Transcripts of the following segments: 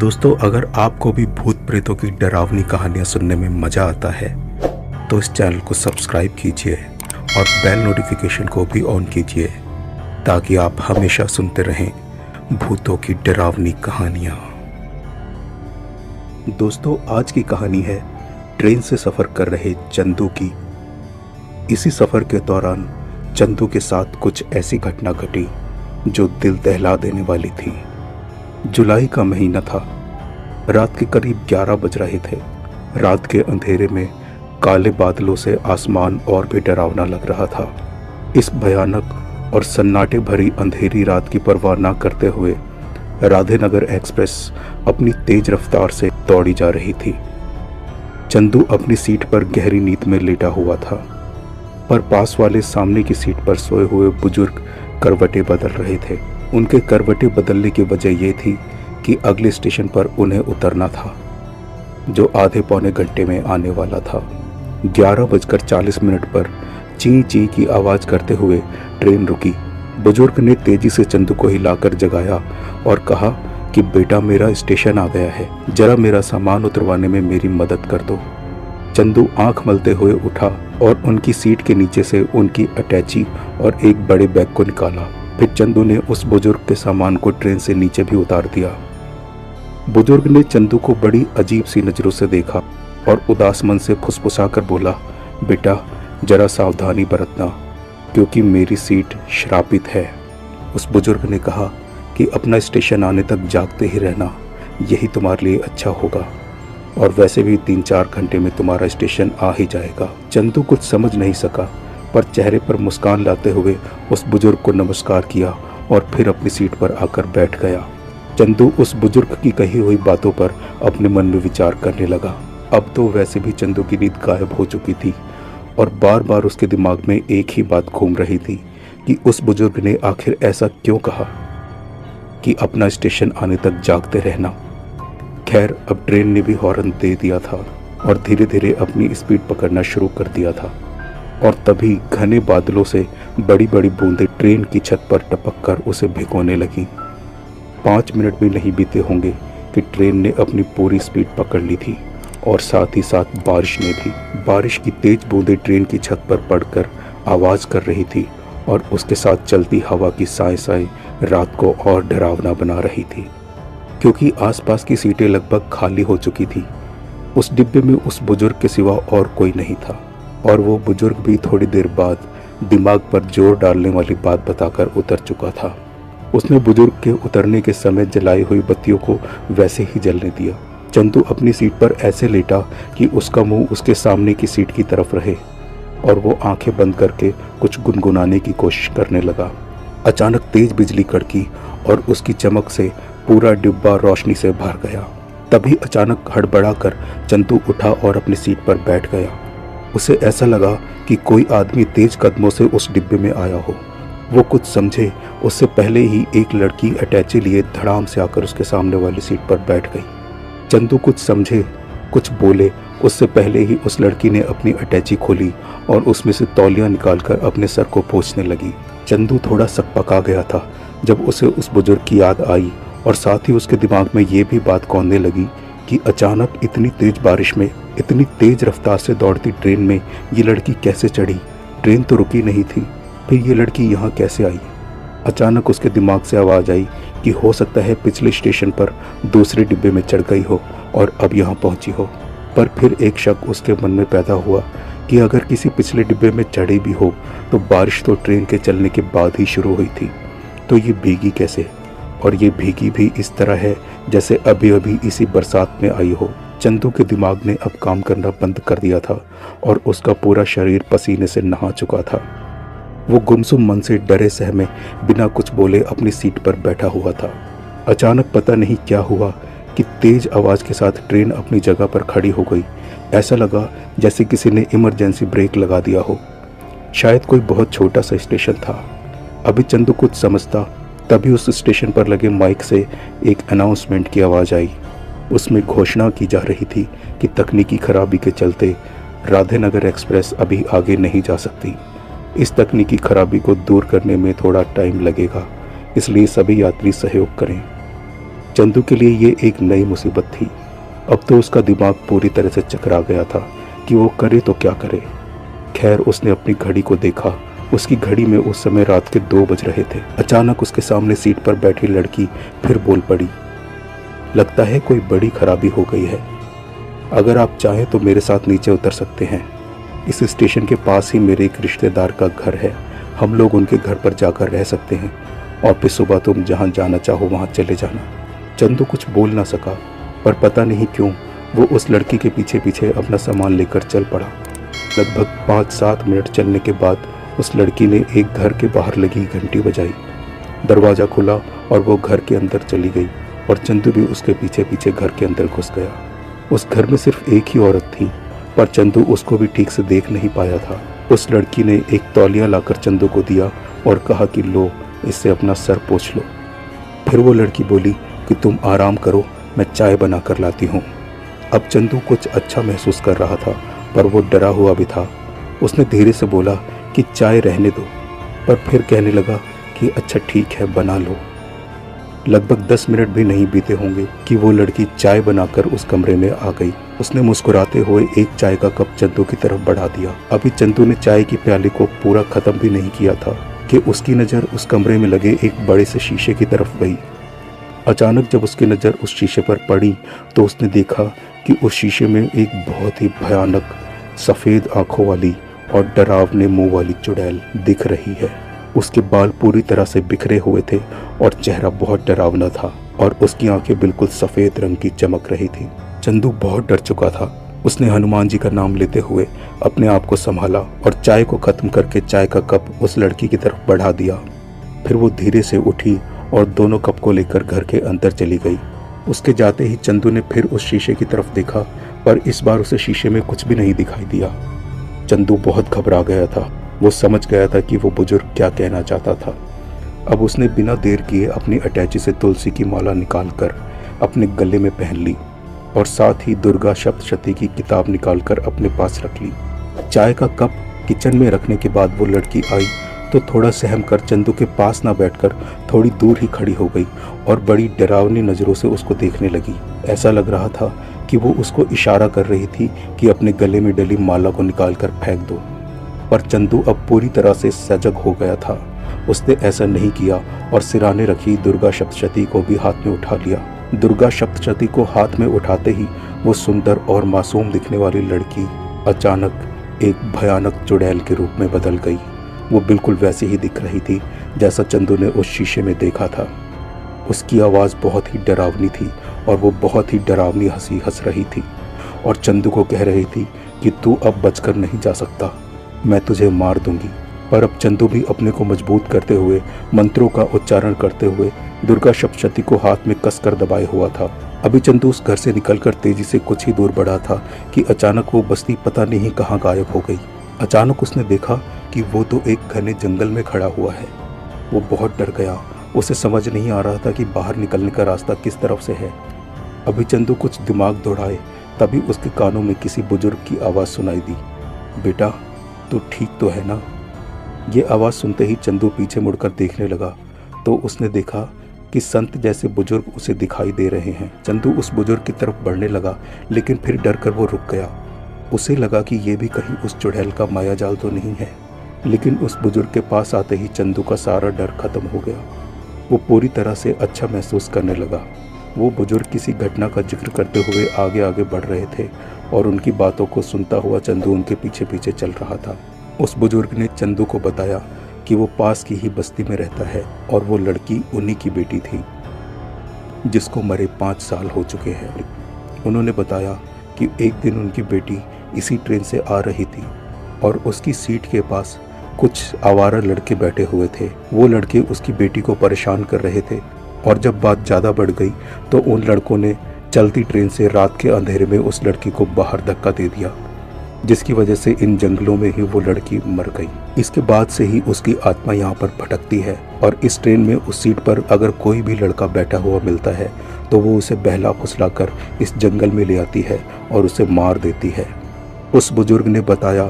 दोस्तों, अगर आपको भी भूत प्रेतों की डरावनी कहानियां सुनने में मजा आता है तो इस चैनल को सब्सक्राइब कीजिए और बेल नोटिफिकेशन को भी ऑन कीजिए ताकि आप हमेशा सुनते रहें भूतों की डरावनी कहानियां। दोस्तों, आज की कहानी है ट्रेन से सफ़र कर रहे चंदू की। इसी सफ़र के दौरान चंदू के साथ कुछ ऐसी घटना घटी जो दिल दहला देने वाली थी। जुलाई का महीना था। रात के करीब 11 बज रहे थे। रात के अंधेरे में काले बादलों से आसमान और भी डरावना लग रहा था। इस भयानक और सन्नाटे भरी अंधेरी रात की परवाह न करते हुए राधेनगर एक्सप्रेस अपनी तेज रफ्तार से दौड़ी जा रही थी। चंदू अपनी सीट पर गहरी नींद में लेटा हुआ था, पर पास वाले सामने की सीट पर सोए हुए बुजुर्ग करवटें बदल रहे थे। उनके करवटें बदलने की वजह यह थी कि अगले स्टेशन पर उन्हें उतरना था, जो आधे पौने घंटे में आने वाला था। 11:40 पर ची ची की आवाज़ करते हुए ट्रेन रुकी। बुजुर्ग ने तेजी से चंदू को हिलाकर जगाया और कहा कि बेटा, मेरा स्टेशन आ गया है, जरा मेरा सामान उतरवाने में मेरी मदद कर दो। चंदू आंख मलते हुए उठा और उनकी सीट के नीचे से उनकी अटैची और एक बड़े बैग को निकाला। फिर चंदू ने उस बुजुर्ग के सामान को ट्रेन से नीचे भी उतार दिया। बुजुर्ग ने चंदू को बड़ी अजीब सी नज़रों से देखा और उदास मन से फुसफुसाकर बोला, बेटा, जरा सावधानी बरतना, क्योंकि मेरी सीट श्रापित है। उस बुजुर्ग ने कहा कि अपना स्टेशन आने तक जागते ही रहना, यही तुम्हारे लिए अच्छा होगा, और वैसे भी 3-4 घंटे में तुम्हारा स्टेशन आ ही जाएगा। चंदू कुछ समझ नहीं सका, पर चेहरे पर मुस्कान लाते हुए उस बुजुर्ग को नमस्कार किया और फिर अपनी सीट पर आकर बैठ गया। चंदू उस बुजुर्ग की कही हुई बातों पर अपने मन में विचार करने लगा। अब तो वैसे भी चंदू की नींद गायब हो चुकी थी और बार बार उसके दिमाग में एक ही बात घूम रही थी कि उस बुजुर्ग ने आखिर ऐसा क्यों कहा कि अपना स्टेशन आने तक जागते रहना। खैर, अब ट्रेन ने भी हॉर्न दे दिया था और धीरे धीरे अपनी स्पीड पकड़ना शुरू कर दिया था, और तभी घने बादलों से बड़ी बड़ी बूंदें ट्रेन की छत पर टपक कर उसे भिगोने लगीं। 5 मिनट भी नहीं बीते होंगे कि ट्रेन ने अपनी पूरी स्पीड पकड़ ली थी, और साथ ही साथ बारिश ने भी। बारिश की तेज बूंदें ट्रेन की छत पर पड़कर आवाज़ कर रही थी और उसके साथ चलती हवा की साए साए रात को और डरावना बना रही थी, क्योंकि आसपास की सीटें लगभग खाली हो चुकी थी। उस डिब्बे में उस बुजुर्ग के सिवा और कोई नहीं था, और वो बुजुर्ग भी थोड़ी देर बाद दिमाग पर जोर डालने वाली बात बताकर उतर चुका था। उसने बुजुर्ग के उतरने के समय जलाई हुई बत्तियों को वैसे ही जलने दिया। चंदू अपनी सीट पर ऐसे लेटा कि उसका मुंह उसके सामने की सीट की तरफ रहे, और वो आंखें बंद करके कुछ गुनगुनाने की कोशिश करने लगा। अचानक तेज बिजली कड़की और उसकी चमक से पूरा डिब्बा रोशनी से भर गया। तभी अचानक हड़बड़ाकर चंदू उठा और अपनी सीट पर बैठ गया। उसे ऐसा लगा कि कोई आदमी तेज कदमों से उस डिब्बे में आया हो। वो कुछ समझे उससे पहले ही एक लड़की अटैची लिए धड़ाम से आकर उसके सामने वाली सीट पर बैठ गई। चंदू कुछ समझे, कुछ बोले उससे पहले ही उस लड़की ने अपनी अटैची खोली और उसमें से तौलिया निकालकर अपने सर को पोंछने लगी। चंदू थोड़ा सकपका गया था जब उसे उस बुजुर्ग की याद आई, और साथ ही उसके दिमाग में ये भी बात कौंधने लगी कि अचानक इतनी तेज बारिश में इतनी तेज रफ्तार से दौड़ती ट्रेन में ये लड़की कैसे चढ़ी। ट्रेन तो रुकी नहीं थी, फिर ये लड़की यहाँ कैसे आई। अचानक उसके दिमाग से आवाज़ आई कि हो सकता है पिछले स्टेशन पर दूसरे डिब्बे में चढ़ गई हो और अब यहाँ पहुँची हो। पर फिर एक शक उसके मन में पैदा हुआ कि अगर किसी पिछले डिब्बे में चढ़ी भी हो तो बारिश तो ट्रेन के चलने के बाद ही शुरू हुई थी, तो ये भीगी कैसे, और ये भीगी भी इस तरह है जैसे अभी अभी इसी बरसात में आई हो। चंदू के दिमाग ने अब काम करना बंद कर दिया था और उसका पूरा शरीर पसीने से नहा चुका था। वो गुमसुम मन से डरे सहमे बिना कुछ बोले अपनी सीट पर बैठा हुआ था। अचानक पता नहीं क्या हुआ कि तेज आवाज़ के साथ ट्रेन अपनी जगह पर खड़ी हो गई। ऐसा लगा जैसे किसी ने इमरजेंसी ब्रेक लगा दिया हो। शायद कोई बहुत छोटा सा स्टेशन था। अभी चंदू कुछ समझता तभी उस स्टेशन पर लगे माइक से एक अनाउंसमेंट की आवाज़ आई। उसमें घोषणा की जा रही थी कि तकनीकी खराबी के चलते राधेनगर एक्सप्रेस अभी आगे नहीं जा सकती। इस तकनीकी खराबी को दूर करने में थोड़ा टाइम लगेगा, इसलिए सभी यात्री सहयोग करें। चंदू के लिए ये एक नई मुसीबत थी। अब तो उसका दिमाग पूरी तरह से चकरा गया था कि वो करे तो क्या करे। खैर उसने अपनी घड़ी को देखा। उसकी घड़ी में उस समय रात के 2 बज रहे थे। अचानक उसके सामने सीट पर बैठी लड़की फिर बोल पड़ी, लगता है कोई बड़ी खराबी हो गई है। अगर आप चाहें तो मेरे साथ नीचे उतर सकते हैं। इस स्टेशन के पास ही मेरे एक रिश्तेदार का घर है। हम लोग उनके घर पर जाकर रह सकते हैं और फिर सुबह तुम जहाँ जाना चाहो वहाँ चले जाना। चंदू कुछ बोल ना सका, पर पता नहीं क्यों वो उस लड़की के पीछे पीछे अपना सामान लेकर चल पड़ा। लगभग 5-7 मिनट चलने के बाद उस लड़की ने एक घर के बाहर लगी घंटी बजाई। दरवाज़ा खुला और वो घर के अंदर चली गई और चंदू भी उसके पीछे पीछे घर के अंदर घुस गया। उस घर में सिर्फ एक ही औरत थी, पर चंदू उसको भी ठीक से देख नहीं पाया था। उस लड़की ने एक तौलिया लाकर चंदू को दिया और कहा कि लो, इससे अपना सर पोंछ लो। फिर वो लड़की बोली कि तुम आराम करो, मैं चाय बना कर लाती हूँ। अब चंदू कुछ अच्छा महसूस कर रहा था, पर वो डरा हुआ भी था। उसने धीरे से बोला कि चाय रहने दो, पर फिर कहने लगा कि अच्छा ठीक है, बना लो। लगभग 10 मिनट भी नहीं बीते होंगे कि वो लड़की चाय बनाकर उस कमरे में आ गई। उसने मुस्कुराते हुए एक चाय का कप चंदू की तरफ बढ़ा दिया। अभी चंदू ने चाय की प्याली को पूरा खत्म भी नहीं किया था कि उसकी नज़र उस कमरे में लगे एक बड़े से शीशे की तरफ गई। अचानक जब उसकी नज़र उस शीशे पर पड़ी तो उसने देखा कि उस शीशे में एक बहुत ही भयानक सफ़ेद आंखों वाली और डरावने मुंह वाली चुड़ैल दिख रही है। उसके बाल पूरी तरह से बिखरे हुए थे और चेहरा बहुत डरावना था और उसकी आंखें बिल्कुल सफ़ेद रंग की चमक रही थी। चंदू बहुत डर चुका था। उसने हनुमान जी का नाम लेते हुए अपने आप को संभाला और चाय को ख़त्म करके चाय का कप उस लड़की की तरफ बढ़ा दिया। फिर वो धीरे से उठी और दोनों कप को लेकर घर के अंदर चली गई। उसके जाते ही चंदू ने फिर उस शीशे की तरफ देखा, पर इस बार उसे शीशे में कुछ भी नहीं दिखाई दिया। चंदू बहुत घबरा गया था। वो समझ गया था कि वो बुजुर्ग क्या कहना चाहता था। अब उसने बिना देर किए अपनी अटैची से तुलसी की माला निकालकर अपने गले में पहन ली और साथ ही दुर्गा सप्तशती की किताब निकालकर अपने पास रख ली। चाय का कप किचन में रखने के बाद वो लड़की आई तो थोड़ा सहम कर चंदू के पास ना बैठकर थोड़ी दूर ही खड़ी हो गई और बड़ी डरावनी नज़रों से उसको देखने लगी। ऐसा लग रहा था कि वो उसको इशारा कर रही थी कि अपने गले में डली माला को निकालकर फेंक दो। पर चंदू अब पूरी तरह से सजग हो गया था। उसने ऐसा नहीं किया और सिराने रखी दुर्गा सप्तशती को भी हाथ में उठा लिया। दुर्गा सप्तशती को हाथ में उठाते ही वो सुंदर और मासूम दिखने वाली लड़की अचानक एक भयानक चुड़ैल के रूप में बदल गई। वो बिल्कुल वैसे ही दिख रही थी जैसा चंदू ने उस शीशे में देखा था। उसकी आवाज़ बहुत ही डरावनी थी और वो बहुत ही डरावनी हंसी हंस रही थी और चंदू को कह रही थी कि तू अब बचकर नहीं जा सकता, मैं तुझे मार दूंगी। पर अब चंदू भी अपने को मजबूत करते हुए मंत्रों का उच्चारण करते हुए दुर्गा सप्तशती को हाथ में कसकर दबाए हुआ था। अभी चंदू उस घर से निकलकर तेजी से कुछ ही दूर बढ़ा था कि अचानक वो बस्ती पता नहीं कहाँ गायब हो गई। अचानक उसने देखा कि वो तो एक घने जंगल में खड़ा हुआ है। वो बहुत डर गया। उसे समझ नहीं आ रहा था कि बाहर निकलने का रास्ता किस तरफ से है। अभी चंदू कुछ दिमाग दौड़ाए तभी उसके कानों में किसी बुजुर्ग की आवाज़ सुनाई दी, बेटा तू ठीक तो है ना। ये आवाज़ सुनते ही चंदू पीछे मुड़कर देखने लगा तो उसने देखा कि संत जैसे बुजुर्ग उसे दिखाई दे रहे हैं। चंदू उस बुजुर्ग की तरफ बढ़ने लगा लेकिन फिर डर कर वो रुक गया। उसे लगा कि ये भी कहीं उस चुड़ैल का मायाजाल तो नहीं है। लेकिन उस बुजुर्ग के पास आते ही चंदू का सारा डर खत्म हो गया। वो पूरी तरह से अच्छा महसूस करने लगा। वो बुजुर्ग किसी घटना का जिक्र करते हुए आगे आगे बढ़ रहे थे और उनकी बातों को सुनता हुआ चंदू उनके पीछे पीछे चल रहा था। उस बुजुर्ग ने चंदू को बताया कि वो पास की ही बस्ती में रहता है और वो लड़की उन्हीं की बेटी थी जिसको मरे 5 साल हो चुके हैं। उन्होंने बताया कि एक दिन उनकी बेटी इसी ट्रेन से आ रही थी और उसकी सीट के पास कुछ आवारा लड़के बैठे हुए थे। वो लड़के उसकी बेटी को परेशान कर रहे थे और जब बात ज़्यादा बढ़ गई तो उन लड़कों ने चलती ट्रेन से रात के अंधेरे में उस लड़की को बाहर धक्का दे दिया, जिसकी वजह से इन जंगलों में ही वो लड़की मर गई। इसके बाद से ही उसकी आत्मा यहाँ पर भटकती है और इस ट्रेन में उस सीट पर अगर कोई भी लड़का बैठा हुआ मिलता है तो वो उसे बहला फुसला कर इस जंगल में ले आती है और उसे मार देती है। उस बुजुर्ग ने बताया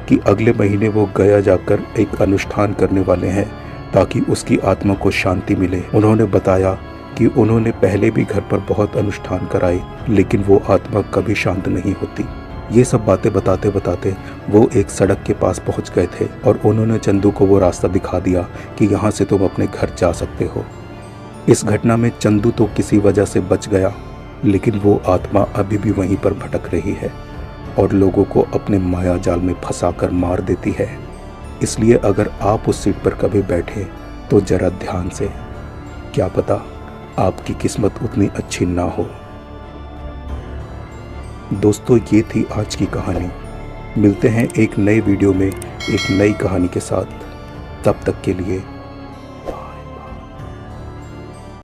कि अगले महीने वो गया जाकर एक अनुष्ठान करने वाले हैं ताकि उसकी आत्मा को शांति मिले। उन्होंने बताया कि उन्होंने पहले भी घर पर बहुत अनुष्ठान कराए, लेकिन वो आत्मा कभी शांत नहीं होती। ये सब बातें बताते बताते वो एक सड़क के पास पहुंच गए थे और उन्होंने चंदू को वो रास्ता दिखा दिया कि यहाँ से तुम अपने घर जा सकते हो। इस घटना में चंदू तो किसी वजह से बच गया, लेकिन वो आत्मा अभी भी वहीं पर भटक रही है और लोगों को अपने माया जाल में फंसाकर मार देती है। इसलिए अगर आप उस सीट पर कभी बैठे तो जरा ध्यान से, क्या पता आपकी किस्मत उतनी अच्छी ना हो। दोस्तों, ये थी आज की कहानी। मिलते हैं एक नए वीडियो में एक नई कहानी के साथ। तब तक के लिए